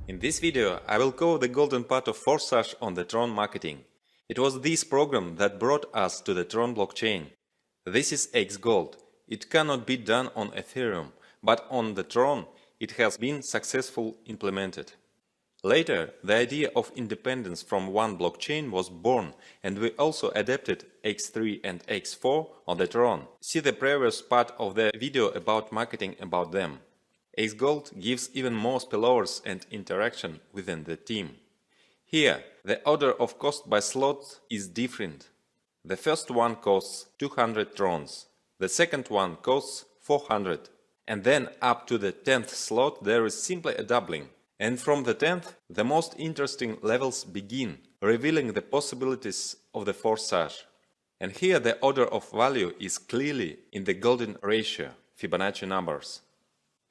In this video, I will cover the golden part of Forsage on the Tron marketing. It was this program that brought us to the Tron blockchain. This is xGold. It cannot be done on Ethereum, but on the Tron it has been successfully implemented. Later, the idea of independence from one blockchain was born, and we also adapted x3 and x4 on the Tron. See the previous part of the video about marketing about them. xGold gives even more spillovers and interaction within the team. Here, the order of cost by slot is different. The first one costs 200 trons, the second one costs 400, and then up to the 10th slot there is simply a doubling. And from the 10th, the most interesting levels begin, revealing the possibilities of the Forsage. And here the order of value is clearly in the golden ratio, Fibonacci numbers.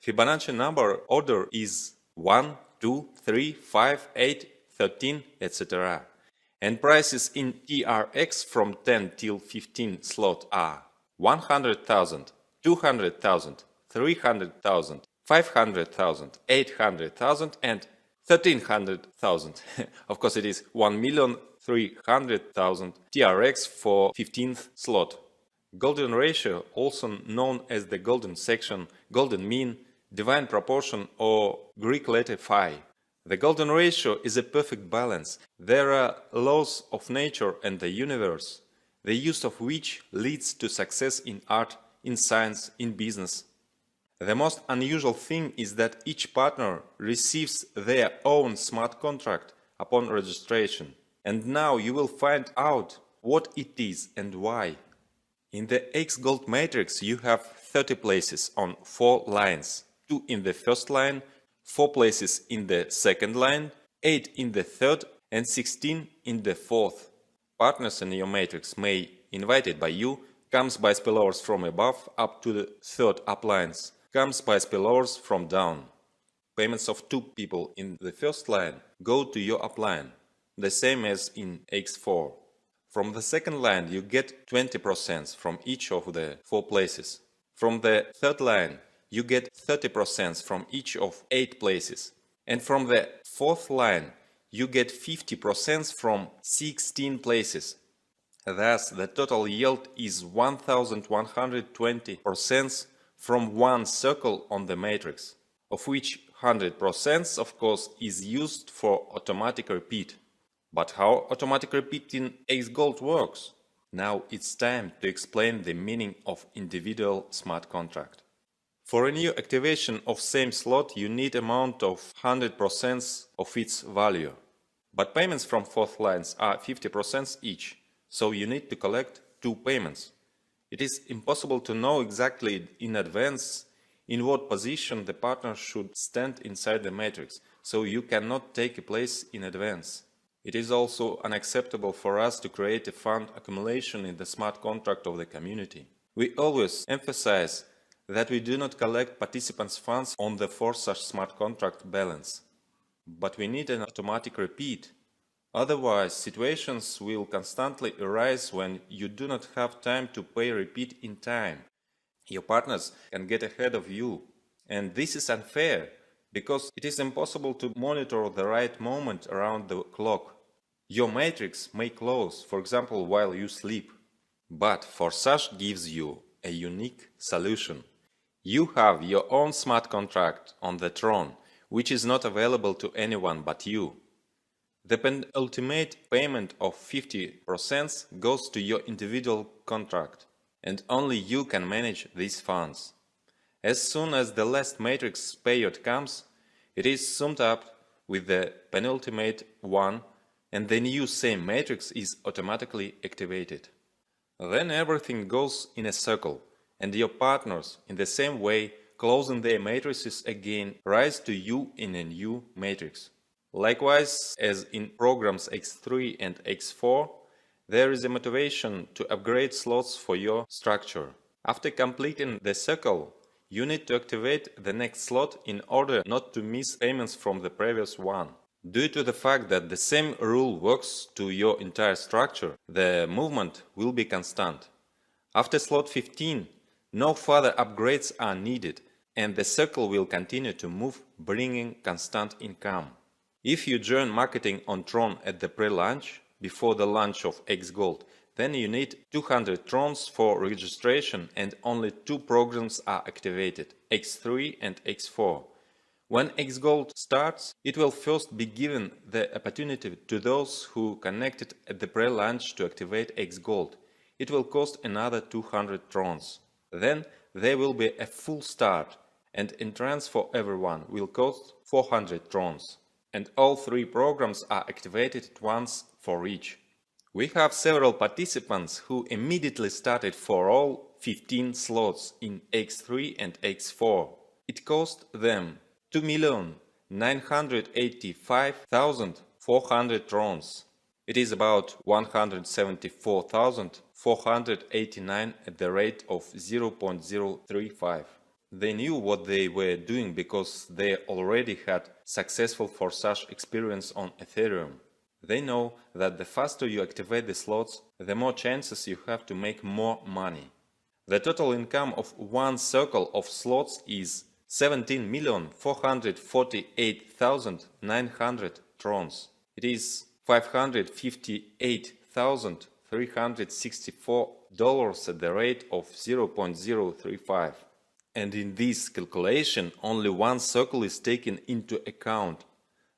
Fibonacci number order is 1, 2, 3, 5, 8, 13, etc. And prices in TRX from 10 till 15 slot are 100,000, 200,000, 300,000, 500,000, 800,000 and 1300,000. Of course it is 1,300,000 TRX for 15th slot. Golden ratio, also known as the golden section, golden mean, divine proportion or Greek letter phi. The golden ratio is a perfect balance. There are laws of nature and the universe, the use of which leads to success in art, in science, in business. The most unusual thing is that each partner receives their own smart contract upon registration. And now you will find out what it is and why. In the xGold matrix you have 30 places on 4 lines, 2 in the first line, 4 places in the second line, 8 in the third and 16 in the fourth. Partners in your matrix may, invited by you, comes by spillovers from above up to the third uplines, comes by spillovers from down. Payments of 2 people in the first line go to your upline, the same as in x4. From the second line you get 20% from each of the 4 places. From the third line you get 30% from each of 8 places. And from the fourth line you get 50% from 16 places. Thus the total yield is 1120% from one circle on the matrix, of which 100% of course is used for automatic repeat. But how automatic repeat in xGold works? Now it's time to explain the meaning of individual smart contract. For a new activation of same slot you need amount of 100% of its value. But payments from fourth lines are 50% each, so you need to collect 2 payments. It is impossible to know exactly in advance in what position the partner should stand inside the matrix, so you cannot take a place in advance. It is also unacceptable for us to create a fund accumulation in the smart contract of the community. We always emphasize that we do not collect participants' funds on the Forsage smart contract balance. But we need an automatic repeat. Otherwise, situations will constantly arise when you do not have time to pay repeat in time. Your partners can get ahead of you. And this is unfair, because it is impossible to monitor the right moment around the clock. Your matrix may close, for example, while you sleep. But Forsage gives you a unique solution. You have your own smart contract on the Tron, which is not available to anyone but you. The penultimate payment of 50% goes to your individual contract, and only you can manage these funds. As soon as the last matrix period comes, it is summed up with the penultimate one, and the new same matrix is automatically activated. Then everything goes in a circle, and your partners, in the same way, closing their matrices again, rise to you in a new matrix. Likewise, as in programs x3 and x4, there is a motivation to upgrade slots for your structure. After completing the circle, you need to activate the next slot in order not to miss payments from the previous one. Due to the fact that the same rule works to your entire structure, the movement will be constant. After slot 15, no further upgrades are needed, and the circle will continue to move, bringing constant income. If you join marketing on Tron at the pre-launch, before the launch of xGold, then you need 200 Trons for registration and only 2 programs are activated, X3 and X4. When xGold starts, it will first be given the opportunity to those who connected at the pre-launch to activate xGold. It will cost another 200 Trons. Then there will be a full start, and entrance for everyone will cost 400 Trons. And all 3 programs are activated at once for each. We have several participants who immediately started for all 15 slots in X3 and X4. It cost them 2,985,400 Trons. It is about 174,489 at the rate of 0.035. They knew what they were doing because they already had successful Forsage experience on Ethereum. They know that the faster you activate the slots, the more chances you have to make more money. The total income of one circle of slots is 17,448,900 Trons. It is $558,364 at the rate of 0.035. And in this calculation, only one circle is taken into account.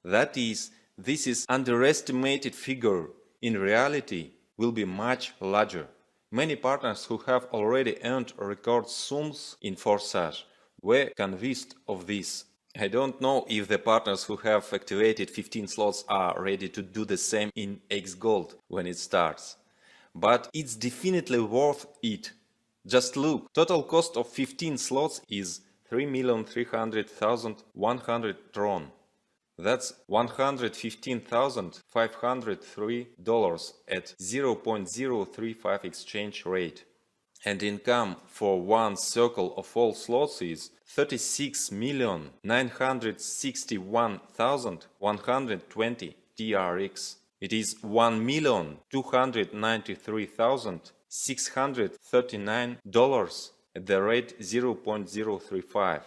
That is, this is underestimated figure. In reality, will be much larger. Many partners who have already earned record sums in Forsage were convinced of this. I don't know if the partners who have activated 15 slots are ready to do the same in xGold when it starts. But it's definitely worth it. Just look, total cost of 15 slots is 3,300,100 Tron. That's $115,503 at 0.035 exchange rate. And income for one circle of all slots is 36,961,120 TRX. It is $1,293,639 at the rate 0.035.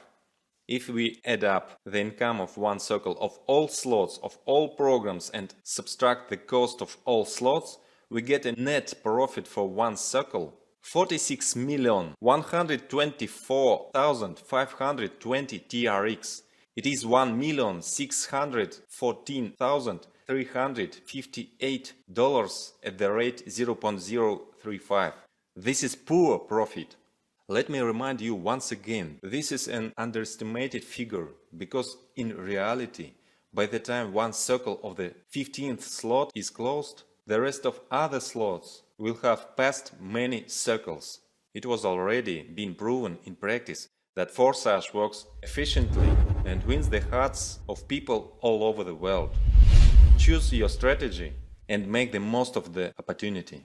If we add up the income of one circle of all slots of all programs and subtract the cost of all slots, we get a net profit for one circle 46,124,520 TRX. It is $1,614,358 at the rate 0.035. This is poor profit. Let me remind you once again, this is an underestimated figure, because in reality, by the time one circle of the 15th slot is closed, the rest of other slots will have passed many circles. It was already been proven in practice that Forsage works efficiently and wins the hearts of people all over the world. Choose your strategy and make the most of the opportunity.